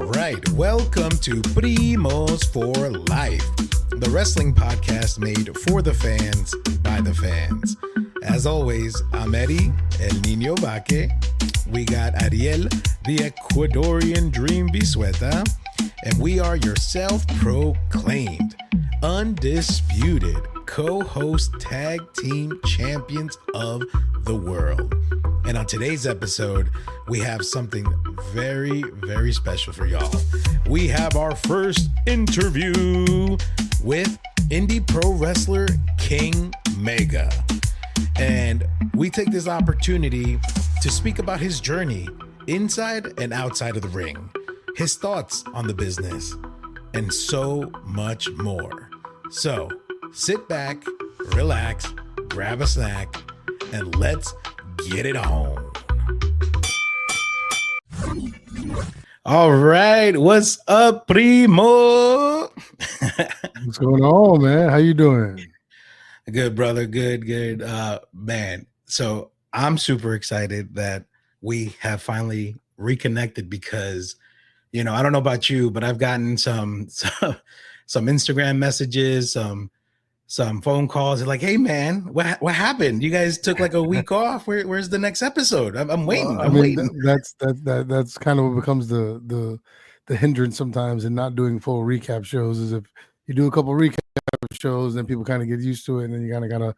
right, welcome to Primos for Life, the wrestling podcast made for the fans by the fans. As always, I'm Eddie, El Niño Vaque. We got Ariel, the Ecuadorian Dream Bisueta, and we are your self-proclaimed, undisputed co-host tag team champions of the world. And on today's episode, we have something very, very special for y'all. We have our first interview with indie pro wrestler King Mega. And we take this opportunity to speak about his journey inside and outside of the ring, his thoughts on the business, and so much more. So sit back, relax, grab a snack, and let's get it on. All right, what's up, Primo? What's going on, man? How you doing? Good, brother. Good. Man, so I'm super excited that we have finally reconnected because, I don't know about you, but I've gotten some Instagram messages, some phone calls. They're like, "Hey, man, what happened? You guys took like a week off. Where's the next episode? I'm waiting. I'm waiting." That's kind of what becomes the hindrance sometimes in not doing full recap shows. Is if you do a couple recap shows, then people kind of get used to it, and then you kind of gotta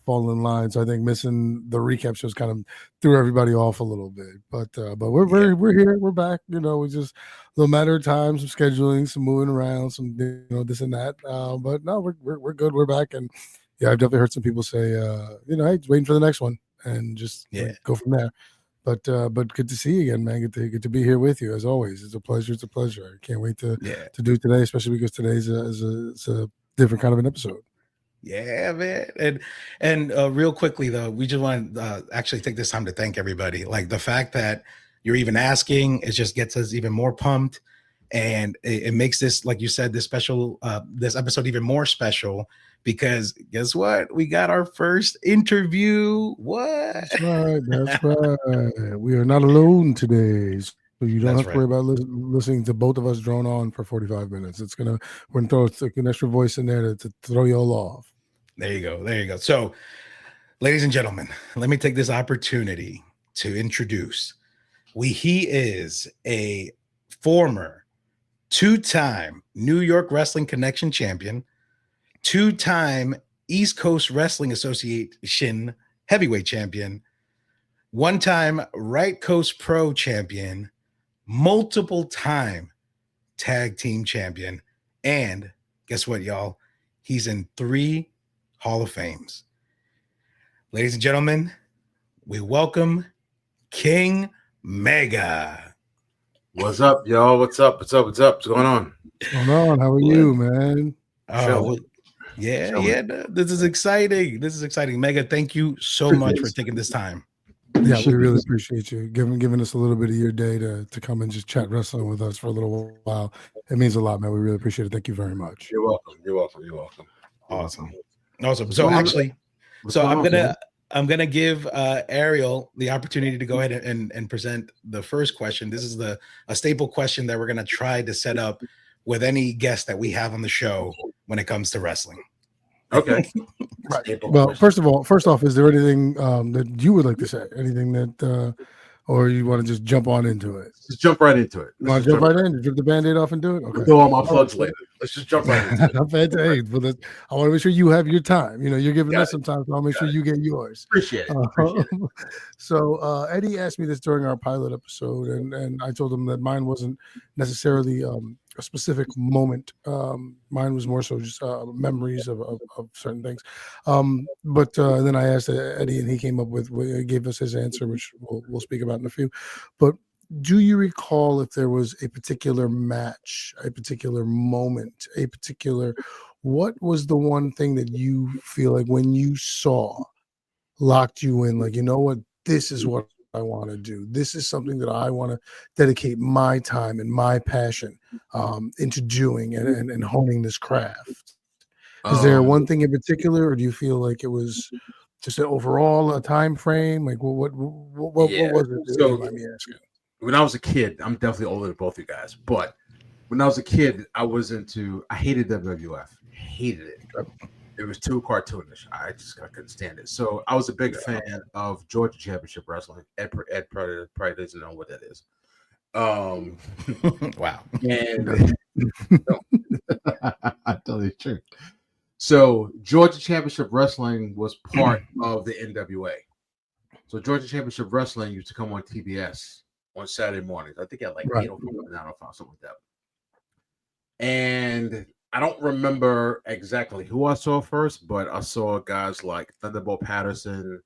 fall in line. So I think missing the recap shows kind of threw everybody off a little bit. But we're here, we're back. We just a little matter of time, some scheduling, some moving around, some this and that. But no, we're good. We're back, and yeah, I've definitely heard some people say, hey, waiting for the next one, and just go from there. But good to see you again, man. Good to be here with you as always. It's a pleasure. I can't wait to do today, especially because today's a different kind of an episode. Yeah, man. And real quickly though, we just want to actually take this time to thank everybody. Like the fact that you're even asking, it just gets us even more pumped, and it makes this, like you said, this special this episode even more special because guess what? We got our first interview. What? That's right. We are not alone today. So you don't have to worry about listening to both of us drone on for 45 minutes. We're gonna throw an extra voice in there to throw you all off. There you go. So, ladies and gentlemen, let me take this opportunity to introduce. He is a former two-time New York Wrestling Connection champion, two-time East Coast Wrestling Association heavyweight champion, one-time Right Coast Pro champion, multiple-time tag team champion, and guess what, y'all? He's in 3 Hall of Fames. Ladies and gentlemen, we welcome King Mega. What's up, y'all? What's up? What's going on? What's going on? How are you, man? This is exciting. Mega, thank you so much for taking this time. Yeah, we really appreciate you giving us a little bit of your day to come and just chat wrestling with us for a little while. It means a lot, man. We really appreciate it. Thank you very much. You're welcome. Awesome. So I'm gonna give Ariel the opportunity to go ahead and present the first question. This is a staple question that we're gonna try to set up with any guest that we have on the show when it comes to wrestling. Okay. Right. Well, first off, is there anything that you would like to say? Anything that, or you want to just jump on into it? Just jump right into it. Want to jump right in? Rip the Band-Aid off and do it? Okay. We'll do all my plugs later. Let's just jump right into it. I want to make sure you have your time. You're giving us some time, so I'll make sure you get yours. Appreciate it. So Eddie asked me this during our pilot episode, and I told him that mine wasn't necessarily a specific moment. Mine was more so just memories of certain things. But then I asked Eddie, and he came up gave us his answer, which we'll speak about in a few. But do you recall if there was a particular match, a particular moment, what was the one thing that you feel like when you saw locked you in, like, you know what, this is what I want to do. This is something that I want to dedicate my time and my passion into doing and honing this craft. Is there one thing in particular, or do you feel like it was just overall a time frame? Like what was it? So, let me ask you. when I was a kid, I'm definitely older than both of you guys, but when I was a kid, I hated WWF. Hated it. It was too cartoonish. I couldn't stand it. So I was a big fan of Georgia Championship Wrestling. Ed probably doesn't know what that is. Wow. And I tell you the truth. So Georgia Championship Wrestling was part of the NWA. So Georgia Championship Wrestling used to come on TBS on Saturday mornings. I think at like 8:05, 9:05, something like that. And I don't remember exactly who I saw first, but I saw guys like Thunderbolt Patterson.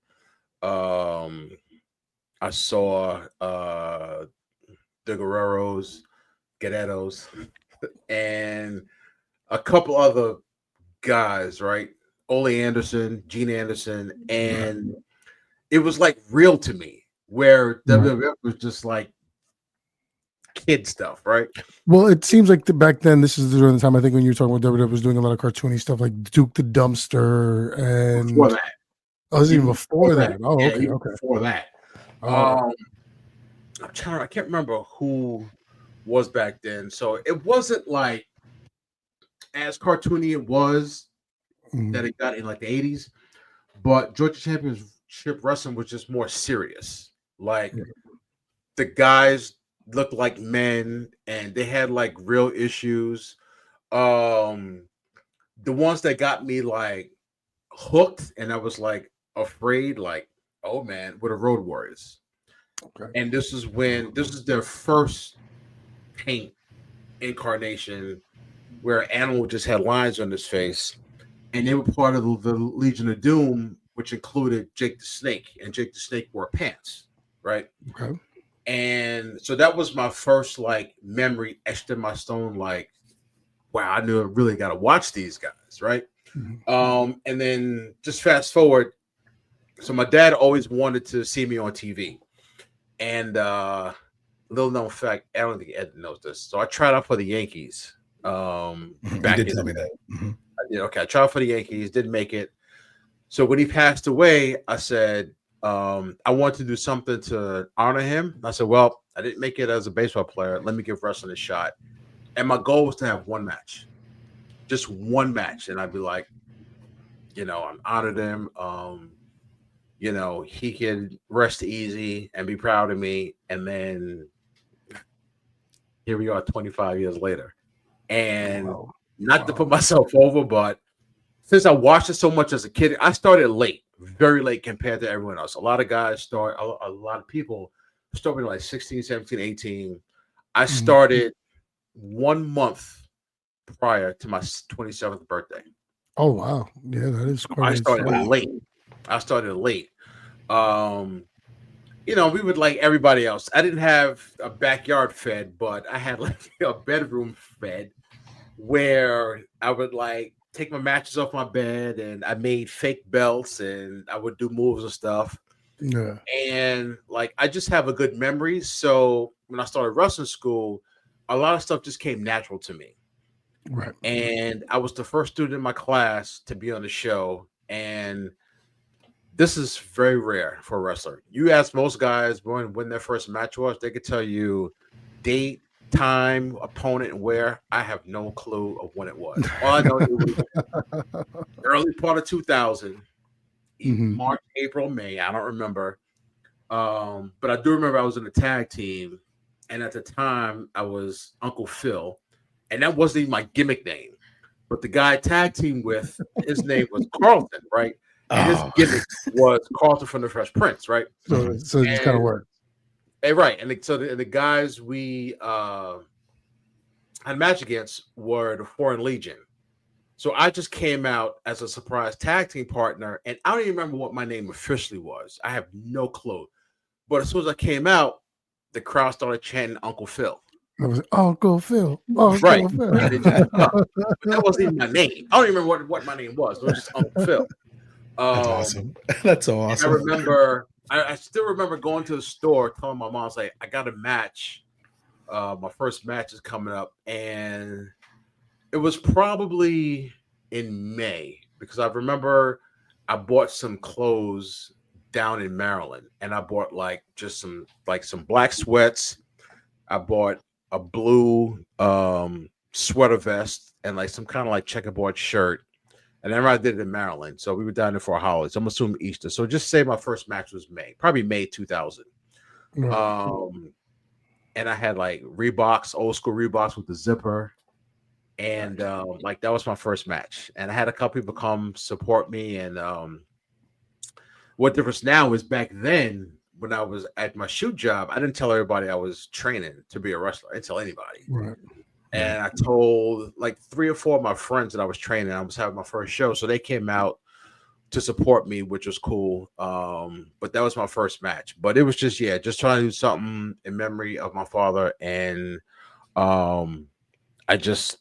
I saw the Guerreros, Guerreros, and a couple other guys, right? Ole Anderson, Gene Anderson, and it was like real to me, where WWF was just like kid stuff, right? Well, it seems like back then, this is during the time I think when you were talking about WWF was doing a lot of cartoony stuff like Duke the Dumpster and Before that. Oh, it was even before that. Oh, okay, okay. Before that. I can't remember who was back then. So it wasn't like as cartoony it was that it got in like the 80s, but Georgia Championship Wrestling was just more serious. Like the guys looked like men and they had like real issues. The ones that got me like hooked and I was like afraid, like, oh man, were the Road Warriors. Okay. And this is their first paint incarnation where Animal just had lines on his face, and they were part of the Legion of Doom, which included Jake the Snake, and Jake the Snake wore pants, right? Okay. And so that was my first like memory etched in my stone, like, wow, I knew I really got to watch these guys, right? And then just fast forward. So my dad always wanted to see me on TV. And little known fact, I don't think Ed knows this. So I tried out for the Yankees. Back did tell me that. I tried out for the Yankees, didn't make it. So when he passed away, I said, I want to do something to honor him. I said, well, I didn't make it as a baseball player. Let me give wrestling a shot. And my goal was to have one match. Just one match. And I'd be like, I'm honored him. He could rest easy and be proud of me. And then here we are 25 years later. And not to put myself over, but since I watched it so much as a kid, I started late, very late compared to everyone else. A lot of guys a lot of people started like 16, 17, 18. I started 1 month prior to my 27th birthday. Oh, wow. Yeah, that is quite I started late. We would like everybody else. I didn't have a backyard fed, but I had like a bedroom fed where I would like take my mattress off my bed and I made fake belts and I would do moves and stuff. Yeah. And like I just have a good memory. So when I started wrestling school, a lot of stuff just came natural to me. Right. And I was the first student in my class to be on the show. And this is very rare for a wrestler. You ask most guys when their first match was, they could tell you date, time, opponent, and where. I have no clue of when it was. All I know it was early part of 2000, March, April, May. I don't remember. But I do remember I was in a tag team. And at the time, I was Uncle Phil. And that wasn't even my gimmick name. But the guy I tag team with, his name was Carlton, right? And his gimmick was Carlton from the Fresh Prince, right? So it just kind of worked. Right. And the guys we had a match against were the Foreign Legion. So I just came out as a surprise tag team partner. And I don't even remember what my name officially was. I have no clue. But as soon as I came out, the crowd started chanting Uncle Phil. It was Uncle Phil. Uncle right. Phil. That wasn't even my name. I don't even remember what my name was. It was just Uncle Phil. That's awesome. That's so awesome. I still remember going to the store, telling my mom, like, I got a match. My first match is coming up. And it was probably in May because I remember I bought some clothes down in Maryland and I bought like just some black sweats I bought a blue sweater vest and like some kind of like checkerboard shirt. And then I did it in Maryland. So we were down there for a holiday. So I'm assuming Easter. So just say my first match was probably May 2000. And I had like Reeboks, old school Reeboks with the zipper. And like that was my first match. And I had a couple people come support me. And what difference now is back then when I was at my shoot job, I didn't tell everybody I was training to be a wrestler. I didn't tell anybody. Right. And I told like 3 or 4 of my friends that I was training. I was having my first show. So they came out to support me, which was cool. But that was my first match. But it was just trying to do something in memory of my father. And it just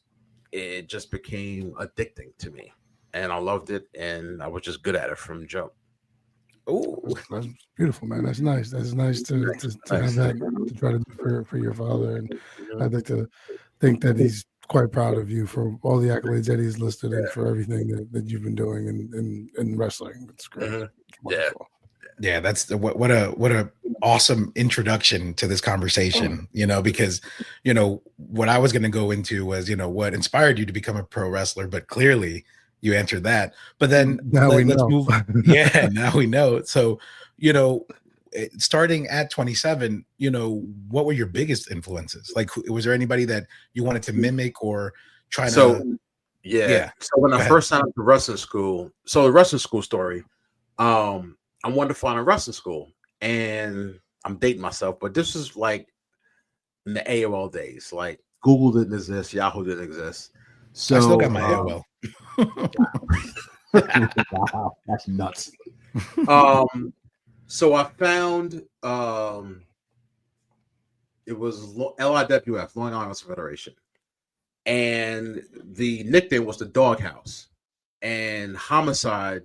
became addicting to me. And I loved it. And I was just good at it from jump. Oh, that's beautiful, man. That's nice. That's nice to have that to try to do for your father. And I'd like to think that he's quite proud of you for all the accolades that he's listed and for everything that you've been doing in wrestling. It's great. It's yeah. That's what a awesome introduction to this conversation. Because what I was going to go into was what inspired you to become a pro wrestler, but clearly you answered that. But then let's move. Now we know. So starting at 27, what were your biggest influences? Like, was there anybody that you wanted to mimic or try to? So when I first signed up to wrestling school, the wrestling school story, I wanted to find a wrestling school, and I'm dating myself, but this was like in the AOL days. Like Google didn't exist, Yahoo didn't exist. So I still got my AOL. Wow, that's nuts. So I found it was LIWF, Long Island Federation, and the nickname was the Doghouse, and Homicide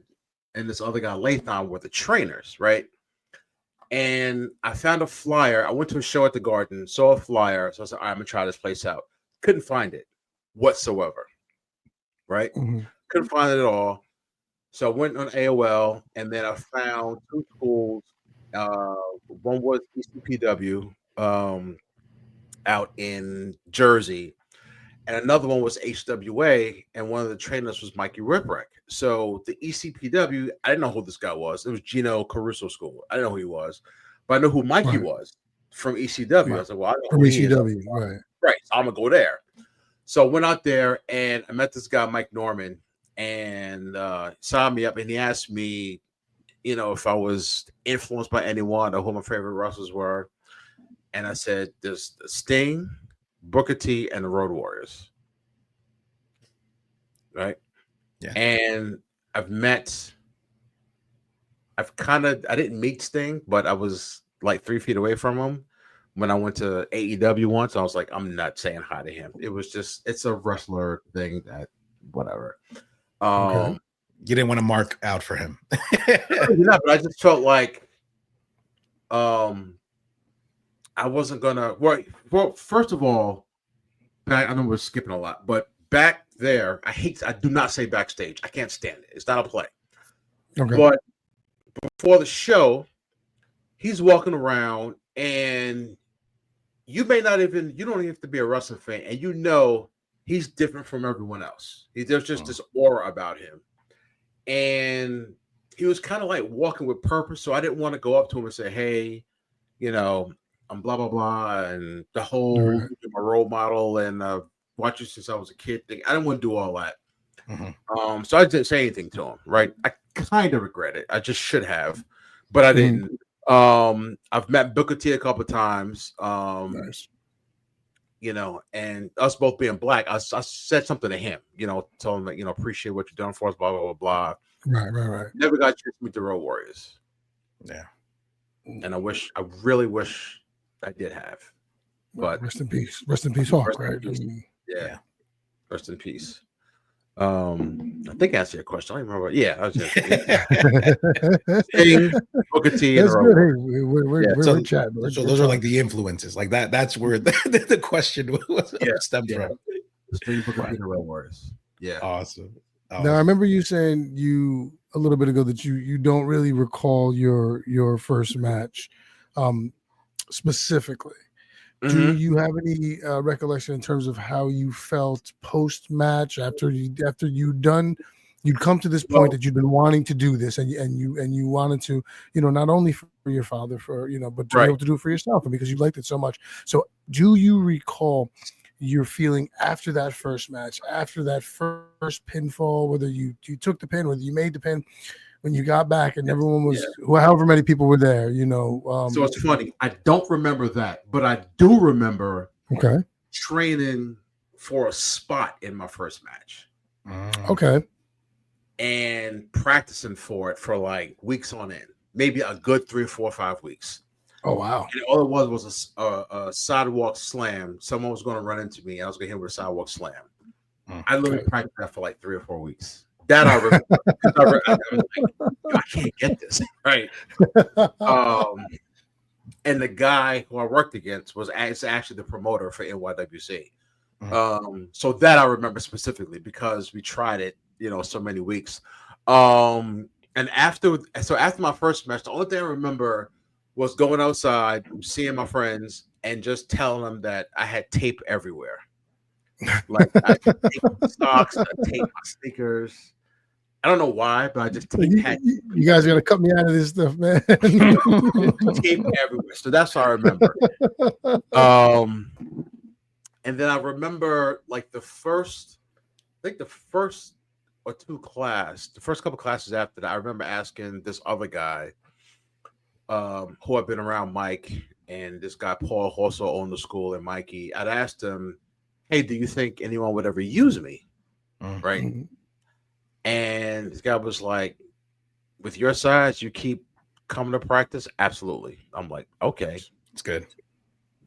and this other guy Latham were the trainers, right? And I found a flyer. I went to a show at the Garden, saw a flyer, so I said, I'm gonna try this place out. Couldn't find it whatsoever, right? Couldn't find it at all. So I went on AOL, and then I found 2 schools. One was ECPW out in Jersey, and another one was HWA, and one of the trainers was Mikey Whipwreck. So the ECPW, I didn't know who this guy was. It was Gino Caruso School. I didn't know who he was, but I knew who Mikey was from ECW. I was like, well, I know from ECW, right. So I'm gonna go there. So I went out there, and I met this guy, Mike Norman, and signed me up, and he asked me, if I was influenced by anyone or who my favorite wrestlers were. And I said, there's Sting, Booker T, and the Road Warriors. Right? Yeah. And I didn't meet Sting, but I was like 3 feet away from him when I went to AEW once. I was like, I'm not saying hi to him. It was just, it's a wrestler thing that, whatever. Okay. You didn't want to mark out for him. But I just felt like I wasn't gonna. Well, first of all, I know we're skipping a lot, but back there, I do not say backstage. I can't stand it. It's not a play. Okay. But before the show, he's walking around, and you don't even have to be a wrestling fan, and he's different from everyone else. There's just this aura about him. And he was kind of like walking with purpose. So I didn't want to go up to him and say, hey, I'm blah, blah, blah. And the whole my role model and watch you since I was a kid thing. I didn't want to do all that. So I didn't say anything to him, right? I kind of regret it. I just should have, but I didn't. I've met Booker T a couple of times. Nice. And us both being black, I said something to him, tell him that, appreciate what you've done for us, blah, blah, blah, blah. Right. Never got a chance to meet the Road Warriors. Yeah. And I really wish I did have. But rest in peace. Rest in peace, Hawk, right? Yeah. Rest in peace. I think I answered your question. I don't remember. Yeah, I was just Sting, Booker T, that's and good. Hey, we're chatting. So those are like the influences. Like that. That's where the question was stemmed from. Sting, Booker T, and the Road Warriors. Yeah. Awesome. Now I remember you saying a little bit ago that you don't really recall your first match specifically, Do you have any recollection in terms of how you felt post match after you'd come to this point that you'd been wanting to do this and you wanted to, not only for your father, but to be able to do it for yourself and because you liked it so much. So do you recall your feeling after that first match, after that first pinfall, whether you took the pin, whether you made the pin, when you got back and everyone was, however many people were there, So it's funny. I don't remember that, but I do remember training for a spot in my first match. Okay. And practicing for it for like weeks on end, maybe a good 3, 4, 5 weeks. Oh, wow. And all it was a sidewalk slam. Someone was going to run into me. I was going to hit with a sidewalk slam. I literally practiced that for like 3 or 4 weeks. That I remember. I was like, I can't get this. Right. And the guy who I worked against was actually the promoter for NYWC. So that I remember specifically because we tried it, so many weeks. And after my first match, the only thing I remember was going outside, seeing my friends, and just telling them that I had tape everywhere. Like I taped my socks, I taped my sneakers. I don't know why, but I just taped. You guys are gonna cut me out of this stuff, man. Tape everywhere. So that's what I remember. And then I remember like the first or two the first couple classes after that, I remember asking this other guy who had been around Mike and this guy Paul who also owned the school and Mikey. I'd asked him, hey, do you think anyone would ever use me? Right. And this guy was like, with your size, you keep coming to practice? Absolutely. I'm like, okay. It's good.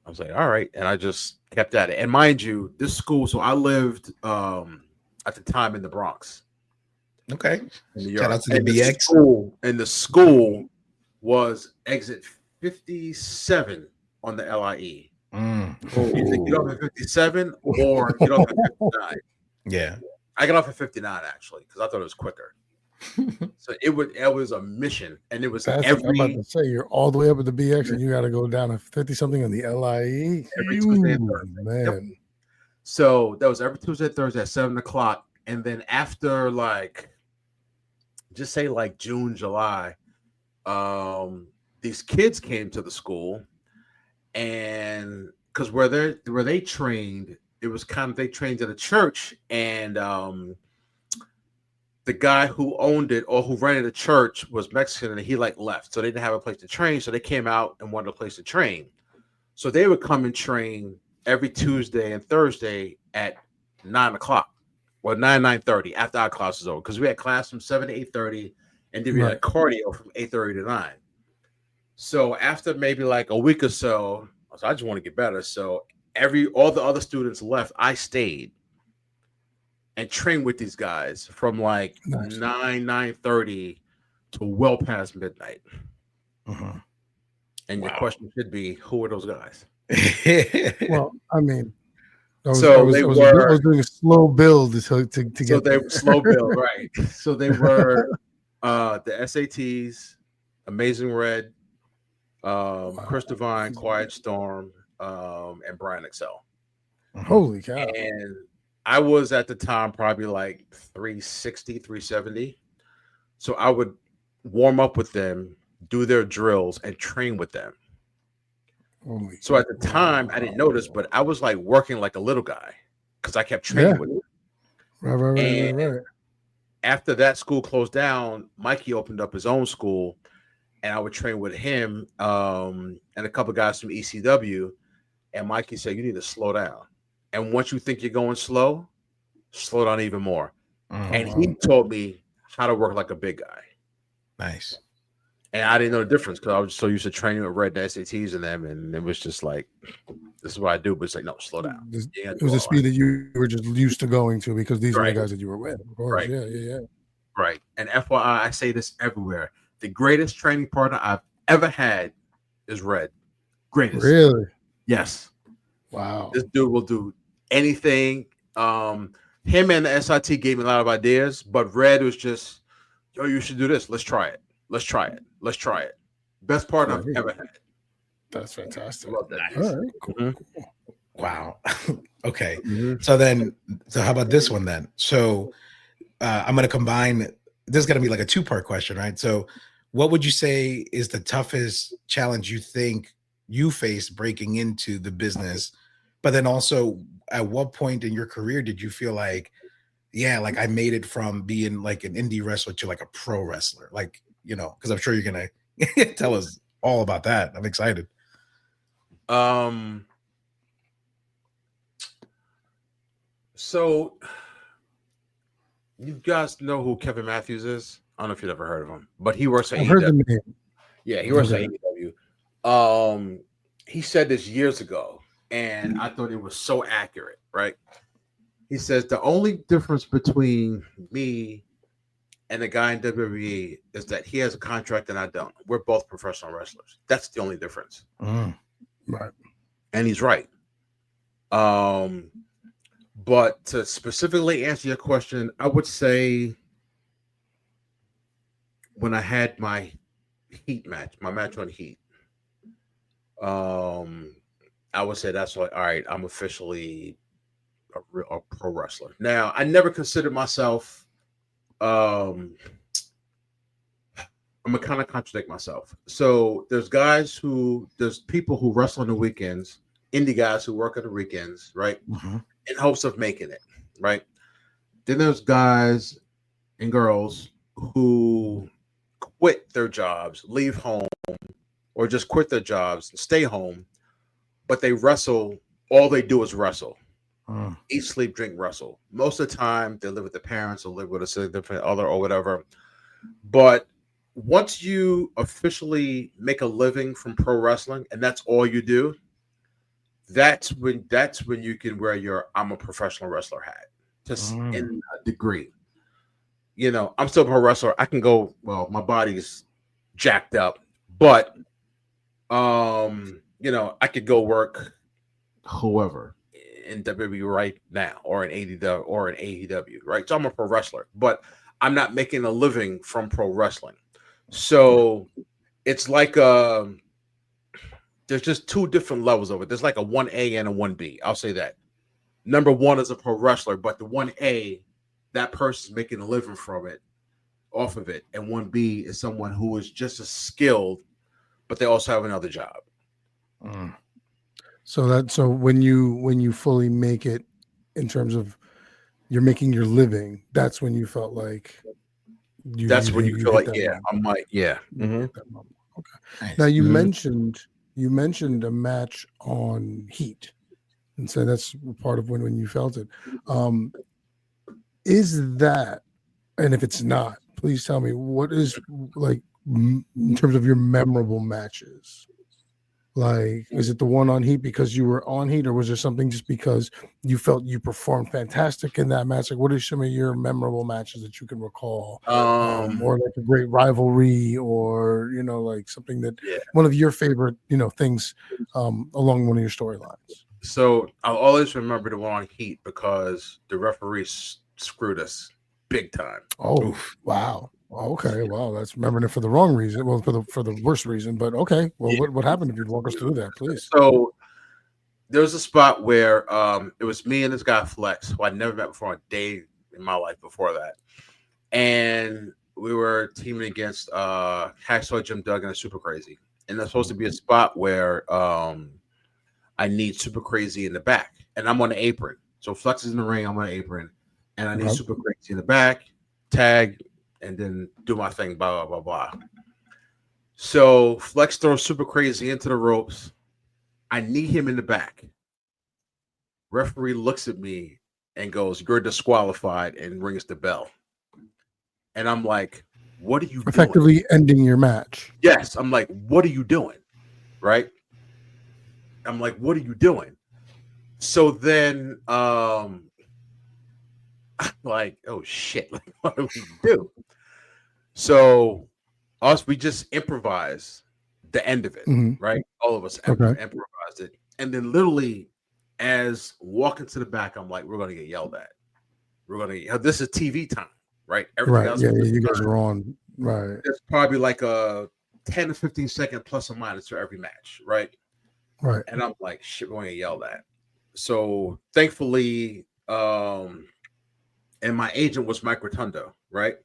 I was like, all right. And I just kept at it. And mind you, this school, so I lived at the time in the Bronx. Okay. Shout out to the BX. And the school was exit 57 on the LIE. You get off at 57 or get off at 59. Yeah. I got off at 59 actually because I thought it was quicker. So it was a mission, and it was I'm about to say you're all the way up at the BX, and you got to go down to 50 something on the LIE. Every Tuesday and Thursday. Man. Yep. So that was every Tuesday and Thursday at 7:00, and then after just say like June, July, these kids came to the school, and because where they trained. It was kind of they trained at a church, and the guy who owned it or who rented the church was Mexican, and he left, so they didn't have a place to train. So they came out and wanted a place to train. So they would come and train every Tuesday and Thursday at 9:00 or 9:30 after our class was over, because we had class from 7 to 8:30, and then we had cardio from 8:30 to 9. So after maybe like a week or so, I just want to get better. So all the other students left. I stayed and trained with these guys from like 9:30 to well past midnight. And your question should be, who are those guys? Well, I mean, I was doing a slow build to get. So they were slow build, right? So they were the SATs, Amazing Red, Chris Divine, Quiet Storm, and Brian Excel. Holy cow. And I was at the time probably like 360, 370. So I would warm up with them, do their drills, and train with them. So at the time, I didn't notice, but I was like working like a little guy because I kept training with them. Right. After that school closed down, Mikey opened up his own school, and I would train with him and a couple of guys from ECW. And Mikey said, you need to slow down. And once you think you're going slow down even more. And he taught me how to work like a big guy. Nice. And I didn't know the difference because I was so used to training with Red and SATs and them. And it was just like, this is what I do. But it's like, no, slow down. It was a speed that you were just used to going to because these were the guys that you were with. Of course. Right. Yeah. Right. And FYI, I say this everywhere. The greatest training partner I've ever had is Red. Greatest. Really? Yes. Wow. This dude will do anything. Him and the SIT gave me a lot of ideas, but Red was just, yo, you should do this. Let's try it. Best partner I've ever had. That's fantastic. Love that. Nice. All right, cool. Mm-hmm. Wow. Okay. Mm-hmm. So how about this one then? So I'm going to combine. This is going to be like a two-part question, right? So, what would you say is the toughest challenge you think you faced breaking into the business? But then also, at what point in your career did you feel like, yeah, like I made it from being like an indie wrestler to like a pro wrestler? Like, because I'm sure you're going to tell us all about that. I'm excited. So you guys know who Kevin Matthews is? I don't know if you've ever heard of him, but he works at I've heard the name. Yeah, he works at AEW. He said this years ago, and I thought it was so accurate, right? He says the only difference between me and the guy in WWE is that he has a contract and I don't. We're both professional wrestlers. That's the only difference. Right. And he's right. But to specifically answer your question, I would say when I had my Heat match, my match on Heat, I would say that's like, all right, I'm officially a pro wrestler. Now, I never considered myself, I'm gonna kind of contradict myself. So there's people who wrestle on the weekends, indie guys who work on the weekends, right? Mm-hmm. In hopes of making it, right? Then there's guys and girls who quit their jobs, leave home, or just quit their jobs and stay home, but they wrestle. All they do is wrestle. Eat, sleep, drink, wrestle. Most of the time, they live with their parents or live with a significant other or whatever. But once you officially make a living from pro wrestling and that's all you do, that's when you can wear your I'm a professional wrestler hat, just in a degree. I'm still a pro wrestler. I can go, well, my body's jacked up, but I could go work whoever in WWE right now or in AEW, right? So I'm a pro wrestler, but I'm not making a living from pro wrestling. So it's like there's just two different levels of it. There's like a 1A and a 1B. I'll say that. Number one is a pro wrestler, but the 1A, that person's making a living from it, off of it. And 1B is someone who is just as skilled, but they also have another job. So when you fully make it in terms of you're making your living, that's when you felt like you feel like, yeah, I'm like, yeah. Mm-hmm. Okay. Nice. Now you mentioned a match on Heat, and so that's part of when you felt it. Is that, and if it's not, please tell me, what is like in terms of your memorable matches? Like, is it the one on Heat because you were on Heat, or was there something just because you felt you performed fantastic in that match? Like, what are some of your memorable matches that you can recall, or like a great rivalry, or like something that one of your favorite things along one of your storylines? So I'll always remember the one on Heat because the referee screwed us big time. Oh, wow. Okay, wow, that's remembering it for the wrong reason. Well, for the worst reason, but okay. Well, what happened? If you'd walk us through that, please. So there was a spot where it was me and this guy Flex, who I'd never met before a day in my life before that, and we were teaming against Hacksaw Jim Duggan and Super Crazy, and there's supposed to be a spot where I need Super Crazy in the back, and I'm on the apron. So Flex is in the ring, I'm on the apron, and I need Super Crazy in the back, tag, and then do my thing, blah, blah, blah, blah. So Flex throws Super Crazy into the ropes. I need him in the back. Referee looks at me and goes, "You're disqualified," and rings the bell. And I'm like, what are you doing? Effectively ending your match. Yes. I'm like, what are you doing? Right? I'm like, what are you doing? So then like, oh shit, like, what do we do? So we just improvised the end of it, right? All of us improvised it. And then literally as walking to the back, I'm like, we're going to get yelled at. This is TV time, right? Everything else you guys are on, right? It's probably like a 10 to 15 second plus or minus for every match, right? Right. And I'm like, shit, we're going to get yelled at. So thankfully, and my agent was Mike Rotundo, right?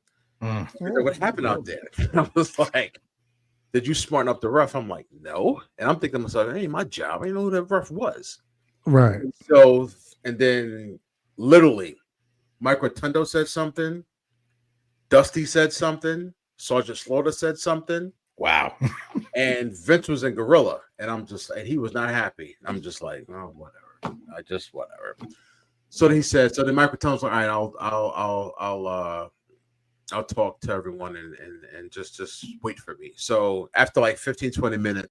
Mm. Like, what happened out there? I was like, did you smarten up the ref? I'm like, no. And I'm thinking to myself, hey, my job. I didn't know who the ref was. Right. So, and then literally, Mike Rotundo said something. Dusty said something. Sergeant Slaughter said something. Wow. And Vince was in Gorilla. And I'm just, and he was not happy. I'm just like, oh, whatever. Whatever. So then he said, so then Mike Rotundo's like, all right, I'll talk to everyone and just wait for me. So after like 15, 20 minutes,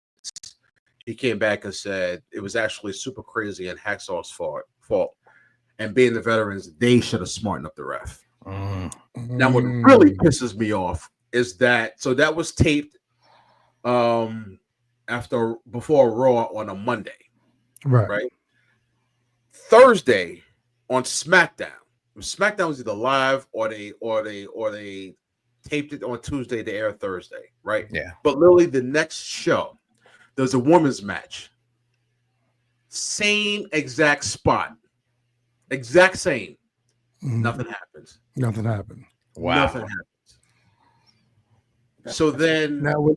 he came back and said it was actually super crazy and Hacksaw's fault. And being the veterans, they should have smartened up the ref. Now, what really pisses me off is that, so that was taped before Raw on a Monday. Right? Thursday on SmackDown. SmackDown was either live or they taped it on Tuesday to air Thursday, right? Yeah. But literally the next show, there's a women's match. Same exact spot. Exact same. Nothing happens. Nothing happened. Wow. Nothing happens. So then, now,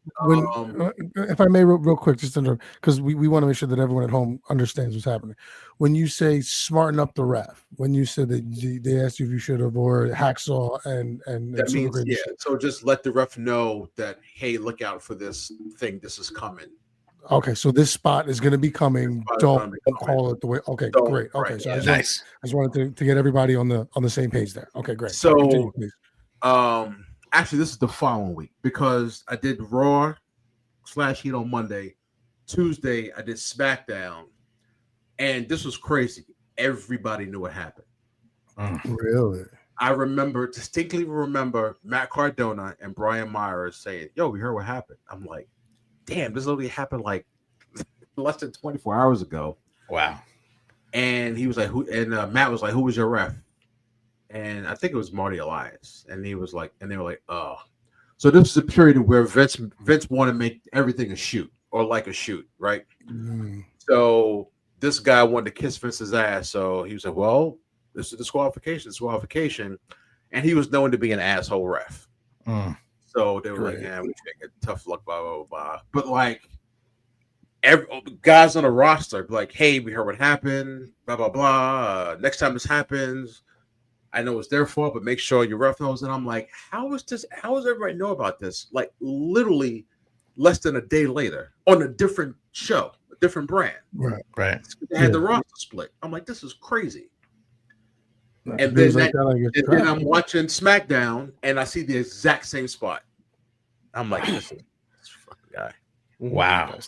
if I may, real quick, just because we want to make sure that everyone at home understands what's happening. When you say smarten up the ref, when you said that they asked you if you should have, or Hacksaw and that means so just let the ref know that, hey, look out for this thing. This is coming. Okay, so this spot is going to be coming. Don't call it the way. Okay, great. Okay, so I just wanted to get everybody on the same page there. Okay, great. So, actually, this is the following week because I did Raw / Heat on Monday. Tuesday, I did SmackDown, and this was crazy. Everybody knew what happened. Really? I distinctly remember Matt Cardona and Brian Myers saying, "Yo, we heard what happened." I'm like, damn, this literally happened like less than 24 hours ago. Wow. And he was like, who? And Matt was like, who was your ref? And I think it was Marty Elias. And he was like, and they were like, oh. So this is a period where Vince wanted to make everything a shoot or like a shoot, right? So this guy wanted to kiss Vince's ass. So he was like, well, this is disqualification. And he was known to be an asshole ref. So they were like, yeah, we take it. Tough luck, blah, blah, blah. But like, every guys on the roster, like, hey, we heard what happened, blah, blah, blah. Next time this happens, I know it's their fault, but make sure your ref knows. And I'm like, how does everybody know about this? Like, literally less than a day later on a different show, a different brand. Right. They had the roster split. I'm like, this is crazy. And then, then I'm watching SmackDown and I see the exact same spot. I'm like, this fucking guy. Wow.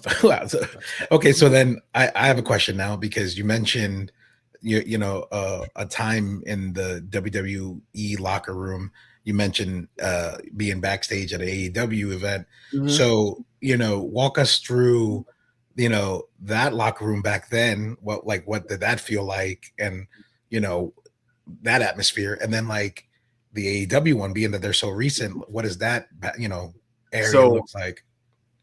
Okay, so then I have a question now because you mentioned a time in the WWE locker room. You mentioned being backstage at an AEW event. So walk us through that locker room back then. What did that feel like? And that atmosphere, and then like the AEW one, being that they're so recent, what is that area looks like?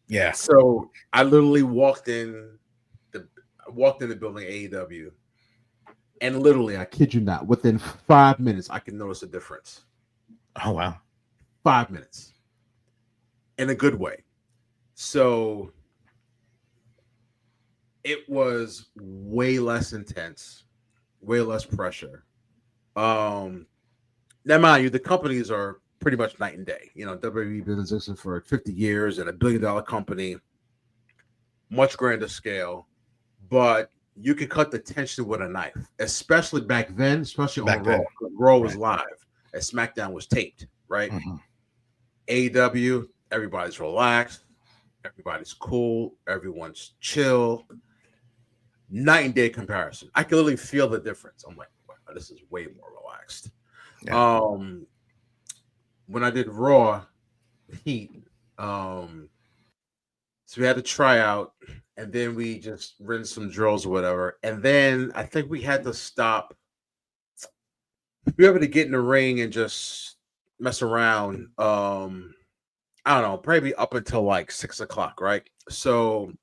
Yeah. So I literally walked in the building AEW, and literally, I kid you not, within 5 minutes, I could notice a difference. Oh wow. 5 minutes. In a good way. So it was way less intense, way less pressure. Now, mind you, the companies are pretty much night and day. WWE been existing for 50 years and $1 billion company, much grander scale, but you can cut the tension with a knife, especially back then, especially on Raw. Raw was live, and SmackDown was taped, right? AEW, everybody's relaxed, everybody's cool, everyone's chill. Night and day comparison. I can literally feel the difference. I'm like, wow, this is way more relaxed. Yeah. When I did Raw Heat, so we had to try out, and then we just ran some drills or whatever, and then I think we had to stop. We were able to get in the ring and just mess around. I don't know, probably up until like 6 o'clock, right? So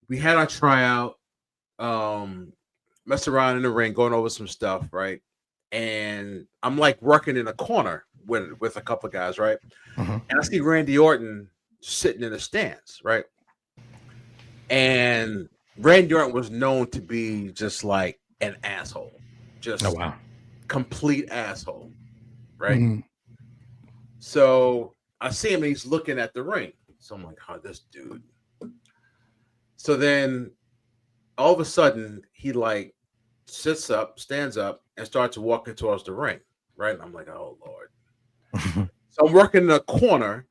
we had our tryout, messed around in the ring, going over some stuff, right? And I'm like working in a corner with a couple of guys, right? And I see Randy Orton sitting in the stands, right? And Randy Orton was known to be just like an asshole, just complete asshole, right? So I see him and he's looking at the ring. So I'm like, oh, this dude. So then all of a sudden he like sits up, stands up, and starts walking towards the ring, right? And I'm like, oh Lord. So I'm working in a corner,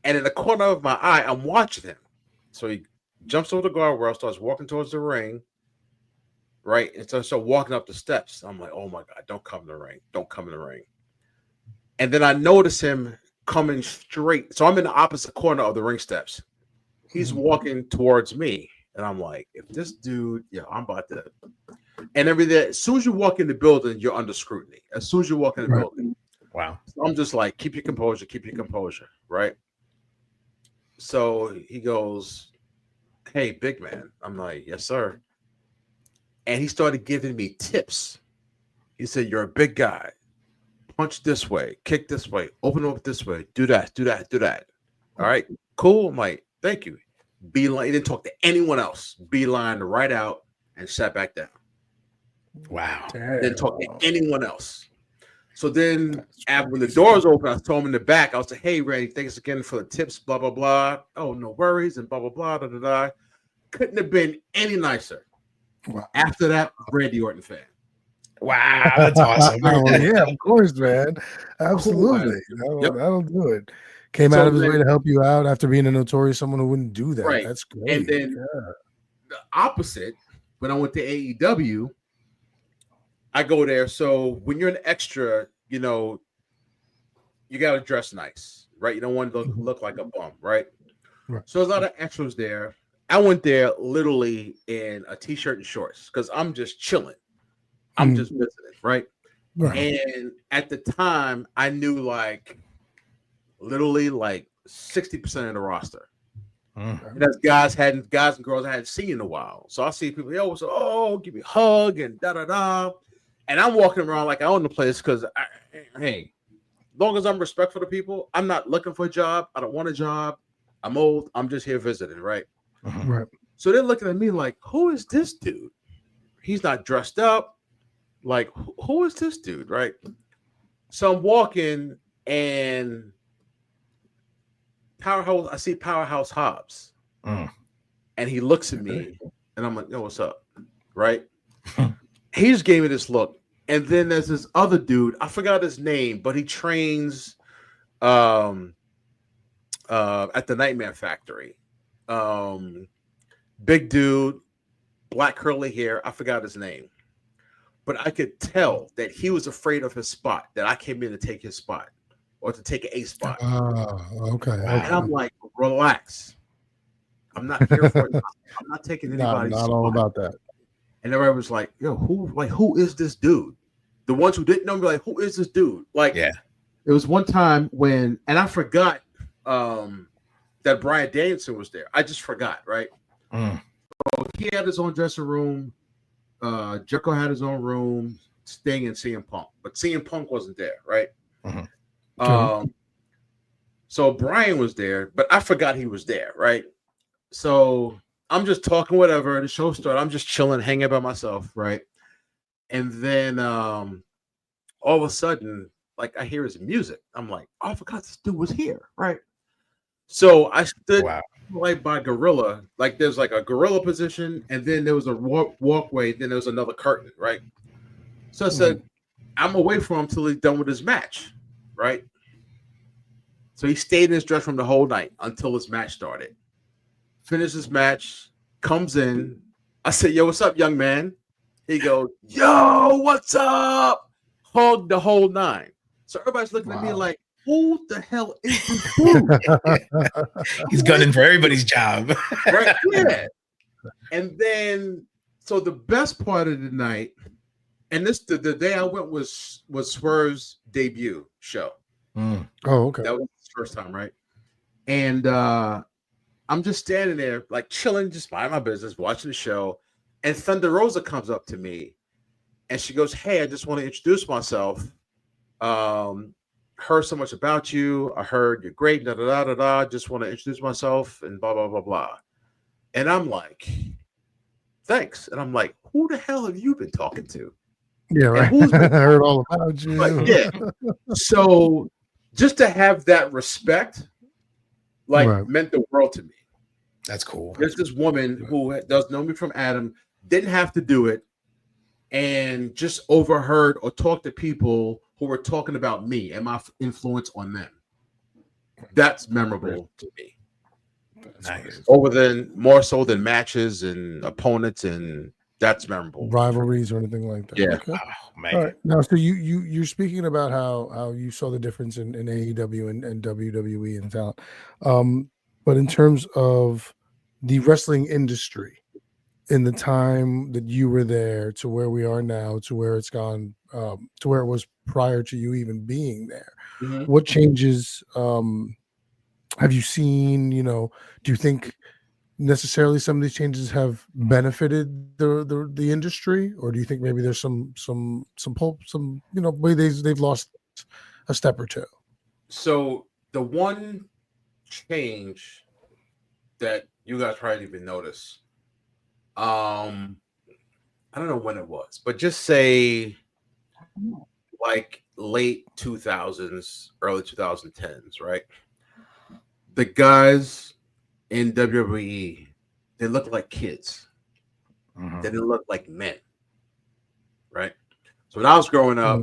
and in the corner of my eye, I'm watching him. So he jumps over the guardrail, starts walking towards the ring, right? And so walking up the steps. I'm like, oh my God, don't come in the ring. Don't come in the ring. And then I notice him coming straight. So I'm in the opposite corner of the ring steps. He's walking towards me. And I'm like, if this dude, I'm about to. And everything, as soon as you walk in the building, you're under scrutiny. As soon as you walk in the building. Wow. So I'm just like, keep your composure, right? So he goes, hey, big man. I'm like, yes, sir. And he started giving me tips. He said, you're a big guy. Punch this way, kick this way, open up this way, do that. All right, cool. I'm like, thank you. Beeline, he didn't talk to anyone else. Beeline right out and sat back down. Wow. Didn't talk to anyone else. So then when the doors open, I told him in the back, I was like, hey, Randy, thanks again for the tips, blah, blah, blah. Oh, no worries, and blah, blah, blah, da, da, da. Couldn't have been any nicer. Wow. After that, Randy Orton fan. Wow, that's awesome. Yeah, of course, man. Absolutely. Cool, that'll do it. Came out of his way to help you out after being a notorious someone who wouldn't do that. Right. That's great. And then the opposite, when I went to AEW, I go there. So when you're an extra, you got to dress nice, right? You don't want to look like a bum, right? So there's a lot of extras there. I went there literally in a t-shirt and shorts because I'm just chilling. I'm just visiting, right? And at the time, I knew literally 60% of the roster. And that's guys and girls I hadn't seen in a while. So I see people, give me a hug and da-da-da. And I'm walking around like I own the place because, hey, as long as I'm respectful to people, I'm not looking for a job. I don't want a job. I'm old. I'm just here visiting, right? Right. So they're looking at me like, who is this dude? He's not dressed up. Like, who is this dude, right? So I'm walking and I see Powerhouse Hobbs. And he looks at me and I'm like, yo, what's up? Right? He just gave me this look. And then there's this other dude, I forgot his name, but he trains at the Nightmare Factory. Big dude, black curly hair, I forgot his name. But I could tell that he was afraid of his spot, that I came in to take his spot or to take a spot. Okay. And I'm like, relax. I'm not here for it. I'm not taking anybody's not spot. all about that. And everybody was like, yo, who is this dude? The ones who didn't know me, like, who is this dude? It was one time and I forgot that Bryan Danielson was there. I just forgot, right? So he had his own dressing room. Jericho had his own room, Sting and CM Punk, but CM Punk wasn't there, right? So Brian was there, but I forgot he was there, right? So I'm just talking, whatever. The show started. I'm just chilling, hanging by myself, right? And then all of a sudden, I hear his music. I'm like, oh, I forgot this dude was here, right? So I stood by Gorilla, there's a Gorilla position, and then there was a walkway, then there was another curtain, right? So I said, I'm away from him till he's done with his match, right? So he stayed in his dress room the whole night until his match started. Finished his match, comes in. I said, yo, what's up, young man? He goes, yo, what's up? Hugged the whole nine. So everybody's looking at me like, who the hell is this dude? He's gunning for everybody's job. Right? Yeah. And then, so the best part of the night, and the day I went was Swerve's debut show. Oh, okay. That was his first time, right? And I'm just standing there, like chilling, just minding my business, watching the show. And Thunder Rosa comes up to me and she goes, "Hey, I just want to introduce myself. Heard so much about you. I heard you're great, da da da da da. Just want to introduce myself and blah blah blah blah." And I'm like, "Thanks." And I'm like, "Who the hell have you been talking to?" Yeah, right. I heard all about you. But yeah. So just to have that respect, like, meant the world to me. That's cool. There's this woman who does know me from Adam, didn't have to do it, and just overheard or talked to people who were talking about me and my influence on them. That's memorable to me. Nice. More so than matches and opponents, and that's memorable. Rivalries or anything like that. Yeah. Okay. Oh, man. All right. Now, so you're speaking about how you saw the difference in AEW and WWE and talent. But in terms of the wrestling industry, in the time that you were there to where we are now, to where it's gone, to where it was prior to you even being there, what changes have you seen? Do you think necessarily some of these changes have benefited the industry, or do you think maybe there's some maybe they've lost a step or two? So the one change that you guys probably didn't even notice, I don't know when it was, but just say like late 2000s, early 2010s, right? The guys in WWE, they look like kids. They didn't look like men, right? So when I was growing up,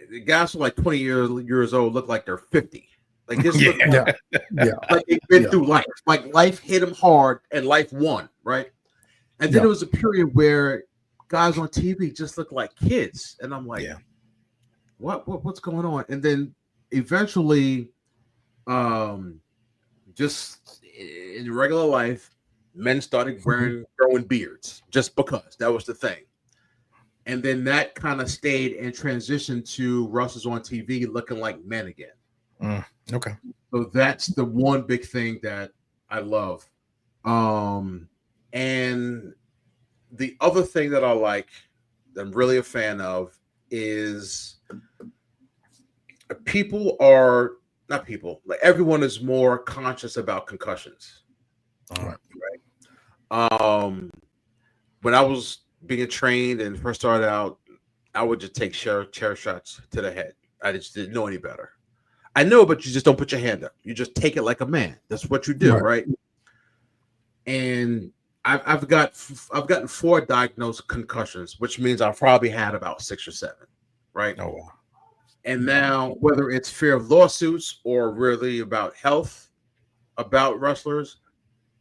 the guys who are like 20 years old look like they're 50. Like this, like they've been through life. Like life hit them hard, and life won, right? And then there was a period where guys on TV just look like kids, and I'm like, what's going on? And then eventually, just in regular life, men started growing beards just because that was the thing. And then that kind of stayed and transitioned to wrestlers on TV looking like men again. Okay. So that's the one big thing that I love. And the other thing that I like, that I'm really a fan of, is like everyone is more conscious about concussions. Right. When I was being trained and first started out, I would just take chair shots to the head. I just didn't know any better. I know, but you just don't put your hand up. You just take it like a man. That's what you do, right? And I've gotten 4 diagnosed concussions, which means I've probably had about 6 or 7, right? Oh, wow. And now, whether it's fear of lawsuits or really about health, about wrestlers,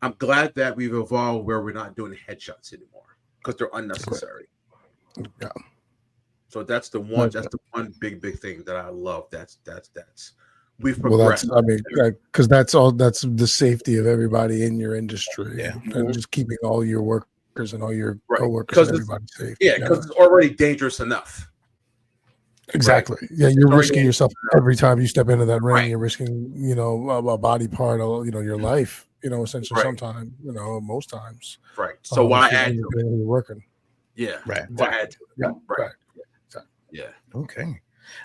I'm glad that we've evolved where we're not doing headshots anymore because they're unnecessary. Yeah. So that's the one. That's the one big thing that I love. That's we've progressed. Well, because that's the safety of everybody in your industry. Yeah. And just keeping all your workers and all your coworkers and everybody safe. Yeah, because it's already dangerous enough. Exactly. Right? Yeah, you're risking yourself every time you step into that ring. Right. You're risking, a body part, your life. Essentially, sometimes, most times. Right. So why add to it? You're working. Yeah. Right. Why add to it? Yeah. Right. Exactly. Yeah. Okay.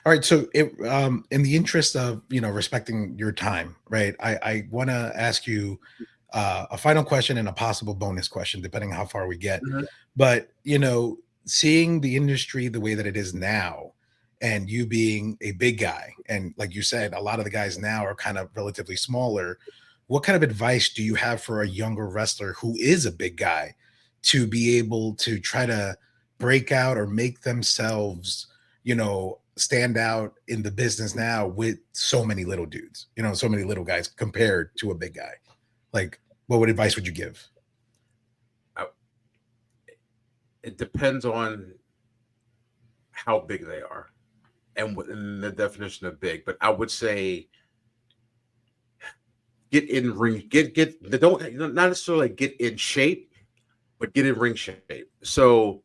All right. So, in the interest of respecting your time, right? I want to ask you a final question and a possible bonus question, depending on how far we get. But seeing the industry the way that it is now, and you being a big guy, and like you said, a lot of the guys now are kind of relatively smaller. What kind of advice do you have for a younger wrestler who is a big guy to be able to try to break out or make themselves, stand out in the business now with so many little dudes, so many little guys compared to a big guy? Like, what advice would you give? It depends on how big they are and the definition of big, but I would say get in ring, don't not necessarily get in shape, but get in ring shape. So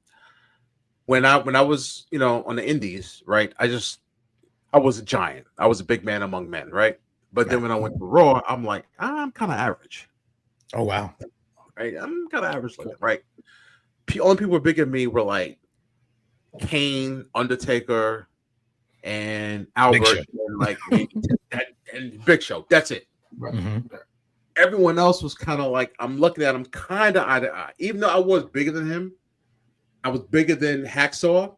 when I was, on the indies, right, I was a giant. I was a big man among men, right? But then when I went to Raw, I'm like, I'm kind of average. Oh wow. Right, I'm kind of average looking. Right. Only people who were bigger than me were like Kane, Undertaker, and Albert, and like and Big Show. That's it. Mm-hmm. Everyone else was kind of like, I'm looking at him kind of eye to eye. Even though I was bigger than him, I was bigger than Hacksaw.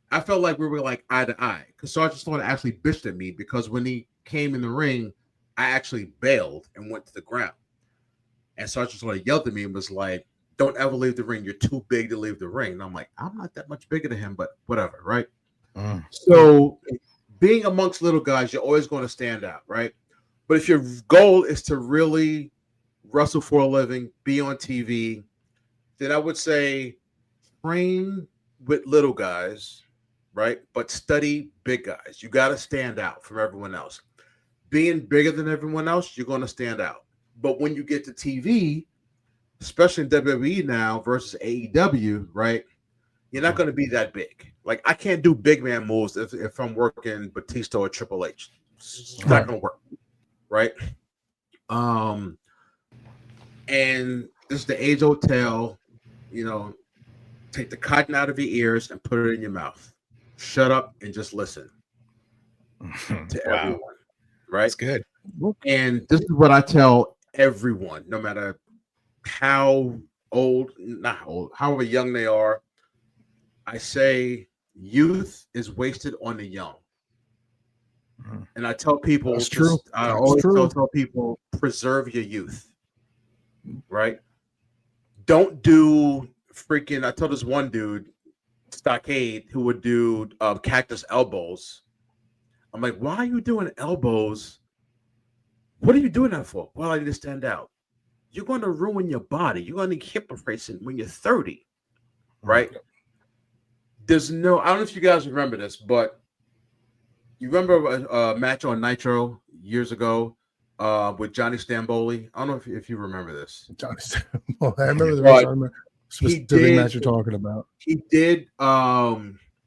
I felt like we were like eye to eye because Sergeant Slaughter actually bitched at me because when he came in the ring, I actually bailed and went to the ground. And Sergeant Slaughter yelled at me and was like, "Don't ever leave the ring. You're too big to leave the ring." And I'm like, I'm not that much bigger than him, but whatever, right? So being amongst little guys, you're always going to stand out, right? But if your goal is to really wrestle for a living, be on TV, then I would say train with little guys, right? But study big guys. You got to stand out from everyone else. Being bigger than everyone else, you're going to stand out. But when you get to TV, especially in WWE now versus AEW, right? You're not going to be that big. Like, I can't do big man moves if I'm working Batista or Triple H. It's not going to work. Right. And this is the age-old tale, take the cotton out of your ears and put it in your mouth. Shut up and just listen to everyone. Right? That's good. And this is what I tell everyone, no matter how old, not old, however young they are. I say youth is wasted on the young. And I tell people, that's true. I always tell people, preserve your youth, right? Don't do freaking. I told this one dude, Stockade, who would do cactus elbows. I'm like, why are you doing elbows? What are you doing that for? Well, I need to stand out. You're going to ruin your body. You're going to need hip replacement when you're 30, right? There's no. I don't know if you guys remember this, but. You remember a match on Nitro years ago with Johnny Stamboli? I don't know if you remember this. Johnny Stamboli. I remember the match. Specific match you're talking about. He did.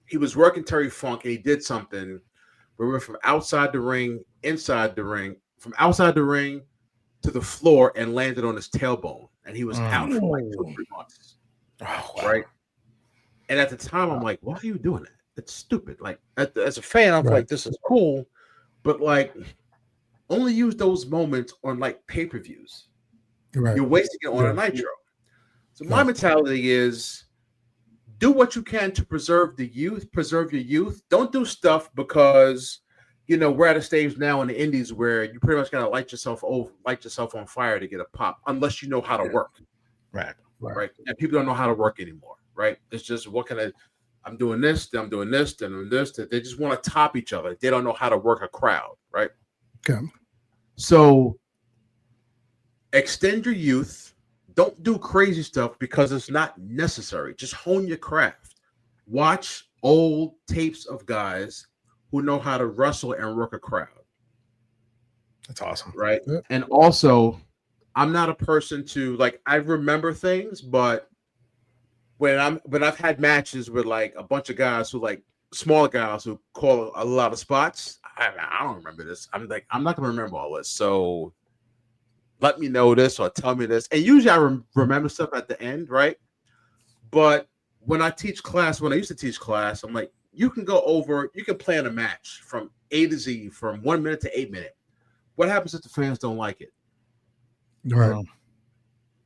He was working Terry Funk, and he did something where we were from outside the ring, inside the ring, from outside the ring to the floor, and landed on his tailbone, and he was out for like 2 or 3 months. Oh, wow. Right. And at the time, I'm like, why are you doing that? It's stupid. Like, as a fan, I'm like, this is cool, but like, only use those moments on like pay-per-views. Right. You're wasting it on a Nitro. So my mentality is, do what you can to preserve the youth, preserve your youth. Don't do stuff because we're at a stage now in the indies where you pretty much gotta light yourself on fire to get a pop, unless you know how to work. Right. And people don't know how to work anymore. Right. It's just I'm doing this, then I'm doing this, then I'm doing this. They just want to top each other. They don't know how to work a crowd, right? Okay. So extend your youth. Don't do crazy stuff because it's not necessary. Just hone your craft. Watch old tapes of guys who know how to wrestle and work a crowd. That's awesome. Right? Yeah. And also, I'm not a person to, like, I remember things, but when I've had matches with like a bunch of guys who like smaller guys who call a lot of spots, I don't remember this. I'm like, I'm not gonna remember all this. So let me know this or tell me this. And usually I remember stuff at the end, right? But when I used to teach class, I'm like, you can plan a match from A to Z from 1 minute to 8 minutes. What happens if the fans don't like it? Right.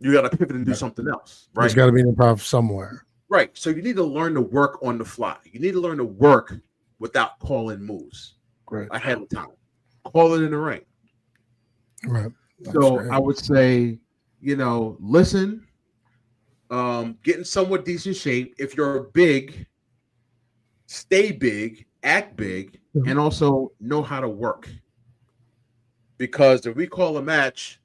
You got to pivot and do something else, right? There's got to be an improv somewhere. Right. So you need to learn to work on the fly. You need to learn to work without calling moves ahead of time. Call it in the ring. Right. So I would say, listen, get in somewhat decent shape. If you're big, stay big, act big, and also know how to work. Because if we call a match,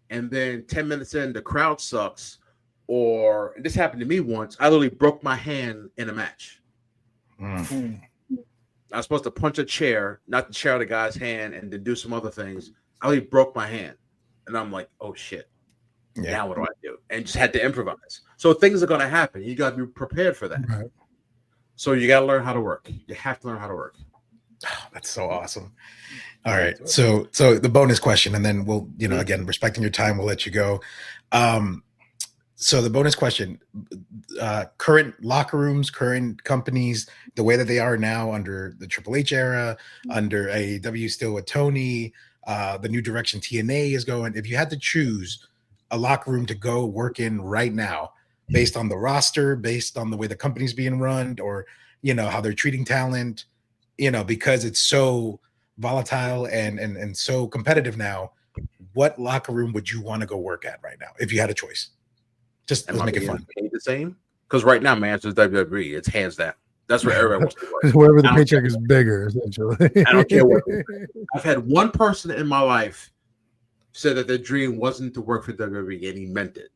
and then 10 minutes in, the crowd sucks. Or this happened to me once. I literally broke my hand in a match. I was supposed to punch a chair, not the chair of the guy's hand, and then do some other things. I literally broke my hand. And I'm like, oh, shit. Yeah. Now what do I do? And just had to improvise. So things are going to happen. You got to be prepared for that. Right. So you got to learn how to work. You have to learn how to work. Oh, that's so awesome. All right. So the bonus question, and then we'll, again, respecting your time, we'll let you go. So the bonus question, current locker rooms, current companies, the way that they are now under the Triple H era, under AEW still with Tony, the new direction TNA is going. If you had to choose a locker room to go work in right now, based on the roster, based on the way the company's being run, or, how they're treating talent, because it's so volatile and so competitive now, what locker room would you want to go work at right now if you had a choice? Just let's make it fun. The same, because right now my answer is WWE. It's hands down. That's where everyone wants to work. Wherever the paycheck is bigger, essentially. I don't care what. I've had one person in my life say that their dream wasn't to work for WWE, and he meant it.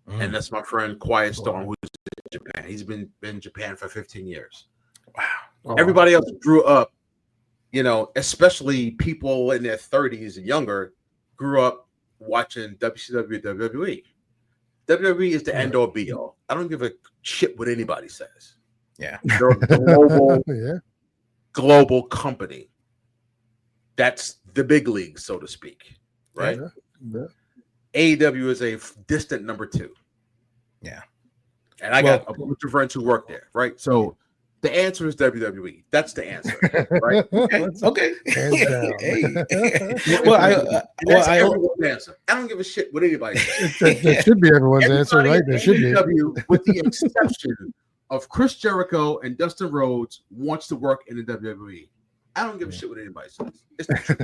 And that's my friend Quiet Storm, who's in Japan. He's been in Japan for 15 years. Wow. Everybody else grew up, especially people in their 30s and younger, grew up watching WCW, WWE. WWE is the end all be all. I don't give a shit what anybody says. Yeah. They're a global company. That's the big league, so to speak. Right? Yeah. AEW is a distant number 2. Yeah. And I got a bunch of friends who work there, right? So the answer is WWE. That's the answer, right? Okay. That's everyone's answer. I don't give a shit what anybody says. That should be everyone's answer, right? There should be. With the exception of Chris Jericho and Dustin Rhodes wants to work in the WWE. I don't give a shit what anybody says. It's not true.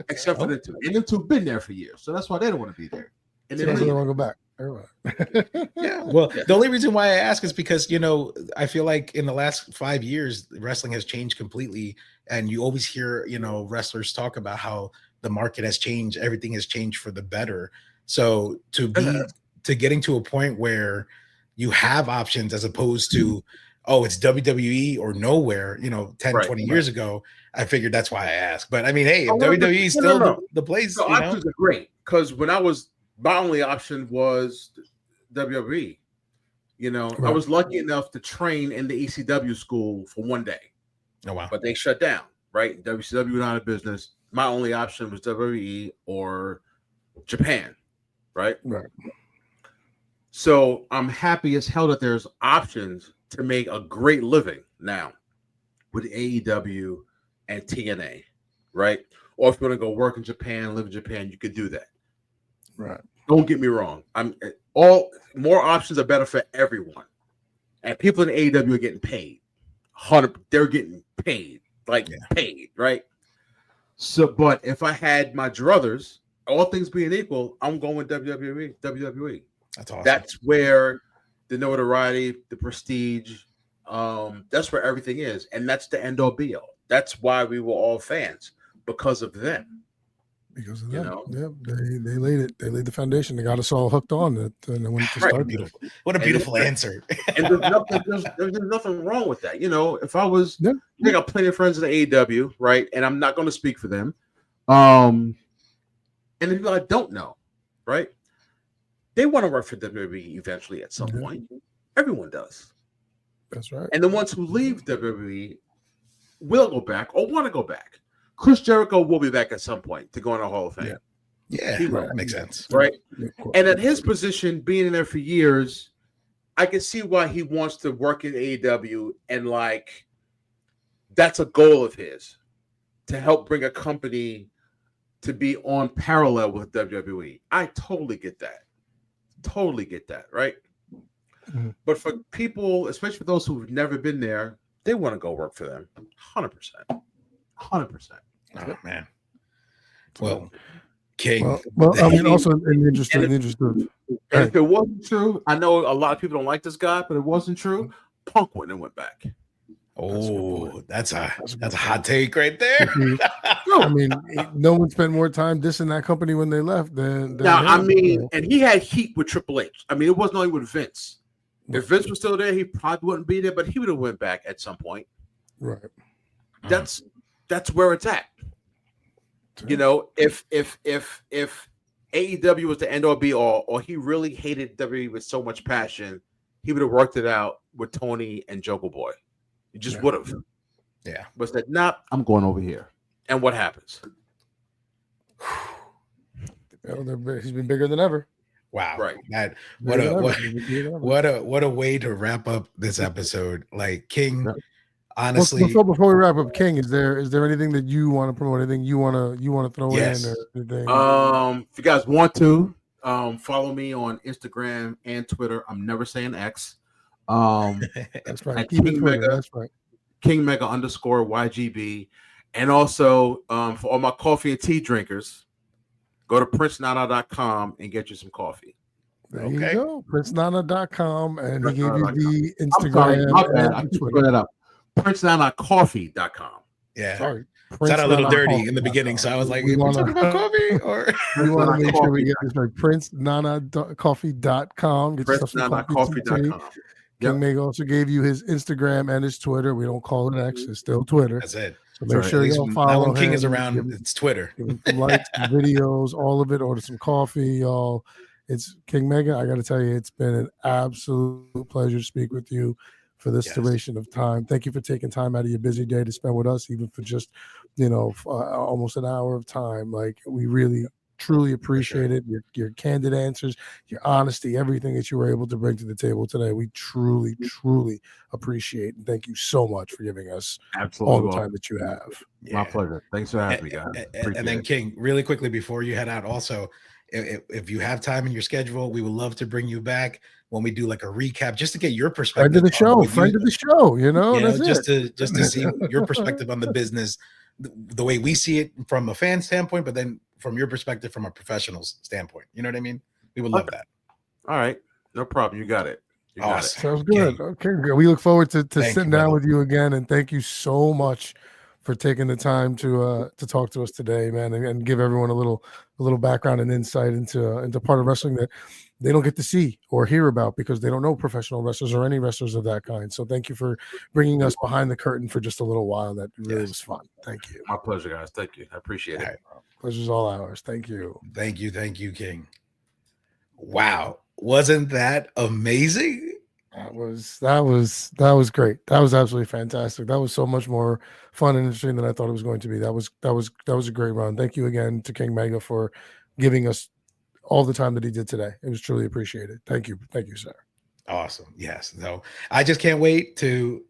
Except for the two. And them two have been there for years. So that's why they don't want to be there. And they don't want to go back. The only reason why I ask is because I feel like in the last 5 years wrestling has changed completely, and you always hear wrestlers talk about how the market has changed, everything has changed for the better. So to getting to a point where you have options as opposed to it's WWE or nowhere 10-20 years ago, I figured that's why I asked. But I mean, hey, if WWE is still the place, so options are great, because when I was my only option was WWE. I was lucky enough to train in the ECW school for one day. Oh, wow. But they shut down, right? WCW went out of business. My only option was WWE or Japan, right? Right. So I'm happy as hell that there's options to make a great living now with AEW and TNA, right? Or if you want to go work in Japan, live in Japan, you could do that. Right. Don't get me wrong. All more options are better for everyone. And people in AEW are getting paid. They're getting paid. Paid, right? So, but if I had my druthers, all things being equal, I'm going with WWE. That's awesome. That's where the notoriety, the prestige, that's where everything is. And that's the end all be all. That's why we were all fans, because of them. Because of them. They laid it. They laid the foundation. They got us all hooked on it. And when to start beautiful. What a beautiful answer. And there's nothing wrong with that. If I was, I got plenty of friends in the AEW, right? And I'm not going to speak for them. And the people I don't know, right? They want to work for WWE eventually at some point. Everyone does. That's right. And the ones who leave WWE will go back or want to go back. Chris Jericho will be back at some point to go in the Hall of Fame. Yeah, that makes sense. Right? And at his position, being in there for years, I can see why he wants to work in AEW, and that's a goal of his, to help bring a company to be on parallel with WWE. I totally get that. Right? Mm-hmm. But for people, especially for those who've never been there, they want to go work for them. 100%. 100%. Oh, man. Well, King. Well, I mean, also in the interest of. And if it wasn't true, I know a lot of people don't like this guy, but it wasn't true. Punk went and went back. Oh, that's a hot take right there. I mean, no one spent more time dissing that company when they left than now. him. I mean, and he had heat with Triple H. I mean, it wasn't only with Vince. If Vince was still there, he probably wouldn't be there, but he would have went back at some point. Right. That's where it's at. If AEW was the end all be all, or he really hated WWE with so much passion, he would have worked it out with Tony and Jungle Boy. He just would have. Yeah. But said, nah, I'm going over here. And what happens? He's been bigger than ever. Wow. Right. That what a way to wrap up this episode. Like King, honestly. Before we wrap up, King, is there anything that you want to promote? Anything you want to throw in? Or anything? If you guys want to, follow me on Instagram and Twitter. I'm never saying X. That's right. King Mega. That's right. King Mega _YGB. And also for all my coffee and tea drinkers, go to princenana.com and get you some coffee. There you go. princenana.com, and he gave you the Instagram and Twitter. princenanacoffee.com. Yeah. Sorry. Sounded a little dirty in the beginning, so I was like, we talking about coffee? Or we want to make sure we get this right. princenanacoffee.com. Get yourself some princenanacoffee.com. King Meg also gave you his Instagram and his Twitter. We don't call it X; it's still Twitter. That's it. So make sure you follow him. King is around. It's Twitter. Give him some likes, some videos, all of it. Order some coffee, y'all. It's King Mega. I got to tell you, it's been an absolute pleasure to speak with you for this duration of time. Thank you for taking time out of your busy day to spend with us, even for just almost an hour of time. Like, we really truly appreciate it. Your candid answers, your honesty, everything that you were able to bring to the table today. We truly appreciate, and thank you so much for giving us all the time that you have. My pleasure. Thanks for having me, guys. And then King, really quickly before you head out, also, if you have time in your schedule, we would love to bring you back when we do like a recap, just to get your perspective. Friend of the show, just to see your perspective on the business, the way we see it from a fan standpoint, but then from your perspective from a professional standpoint. You know what I mean? We would love that. All right. No problem. You got it. Awesome. Sounds good. Okay, good. We look forward to sitting down with you again, and thank you so much for taking the time to talk to us today, man, and give everyone a little background and insight into part of wrestling that they don't get to see or hear about because they don't know professional wrestlers or any wrestlers of that kind. So thank you for bringing us behind the curtain for just a little while. That really was fun. Thank you. My pleasure, guys. Thank you. I appreciate it. Pleasure's all ours. Thank you. Thank you, King. Wow. Wasn't that amazing? That was great. That was absolutely fantastic. That was so much more fun and interesting than I thought it was going to be. That was a great run. Thank you again to King Mega for giving us all the time that he did today. It was truly appreciated. Thank you, sir. Awesome. Yes. So I just can't wait to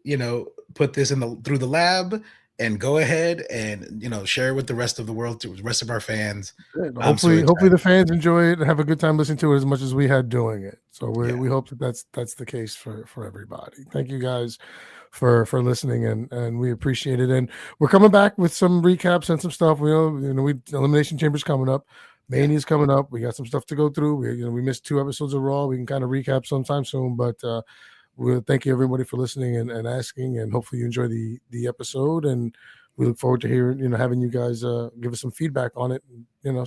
put this through the lab and go ahead and share with the rest of the world, to the rest of our fans. Hopefully the fans enjoy it and have a good time listening to it as much as we had doing it. So we hope that's the case for everybody. Thank you guys for listening, and we appreciate it. And we're coming back with some recaps and some stuff. We Elimination Chamber's coming up. Mania's coming up. We got some stuff to go through. We missed 2 episodes of Raw. We can kind of recap sometime soon, but we'll thank you everybody for listening and asking, and hopefully you enjoy the episode. And we look forward to hearing, having you guys give us some feedback on it.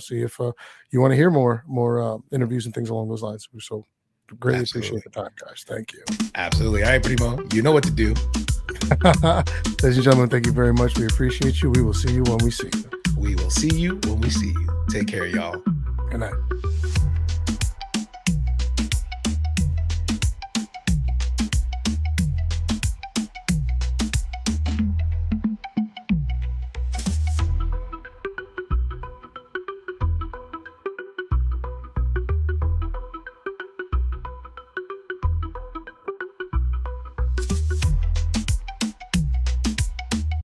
See if you want to hear more interviews and things along those lines. So greatly appreciate the time, guys. Thank you. Absolutely. All right, Primo, you know what to do. Ladies and gentlemen, thank you very much. We appreciate you. We will see you when we see you. We will see you when we see you. Take care, y'all. Good night.